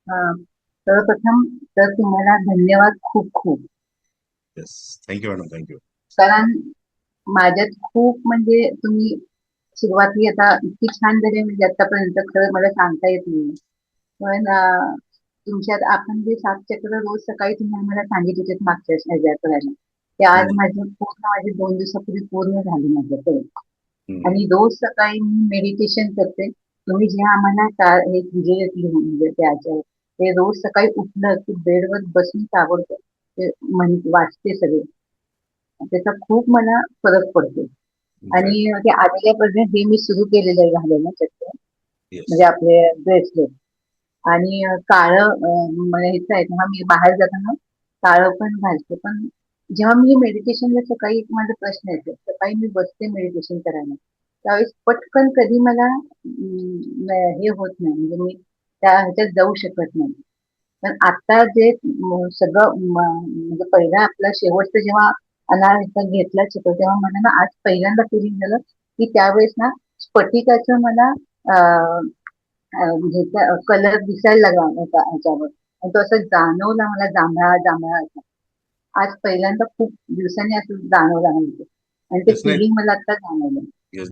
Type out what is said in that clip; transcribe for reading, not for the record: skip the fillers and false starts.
अं, सर्वप्रथम तर तुम्हाला धन्यवाद खूप खूप. येस. Thank you madam, thank you. कारण माझ्यात खूप म्हणजे तुम्ही सुरुवाती आता इतकी छान झाली म्हणजे आतापर्यंत खरं मला सांगता येत नाही. पण तुमच्यात आपण जे 7 चक्र रोज सकाळी तुम्ही आम्हाला सांगितले होते मागच्या ह्याच्यात करायला, ते आज हम्म, माझे 2 दिवसापूर्वी पूर्ण झाले माझ्याकडे. हम्म. आणि रोज सकाळी मी मेडिटेशन करते. तुम्ही जे आम्हाला हे दिलेले म्हणजे त्याच्या ते रोज सकाळी उठलं की बेडवर बसून ताबडतोब ते वाचते सगळे. त्याचा खूप मला फरक पडतो. ग्रेट. आणि ते आलेल्यापासून हे मी सुरू केलेलं आहे घालणं चक्र, येस. म्हणजे आपले ब्रेसलेट. आणि मला ह्याचं आहे तेव्हा मी बाहेर जाताना काळं पण घालते. पण जेव्हा मी मेडिटेशनला सकाळी एक माझा प्रश्न येतो, सकाळी मी बसते मेडिटेशन करायला, त्यावेळेस पटकन कधी मला हे होत नाही, म्हणजे मी त्या ह्याच्यात जाऊ शकत नाही. पण आता जे सगळं म्हणजे पहिला आपला शेवटचं जेव्हा अनार घेतला चित्र, तेव्हा मला ना आज पहिल्यांदा फिलिंग झालं की त्यावेळेस ना स्फटिकाचं मला कलर दिसायला लागला होता ह्याच्यावर, आणि तो असं जाणवला मला जांभळा जांभळा असा. आज पहिल्यांदा खूप दिवसांनी असं जाणवलं म्हणजे, आणि ते येस. नाही, फिलिंग मला आता जाणवलं.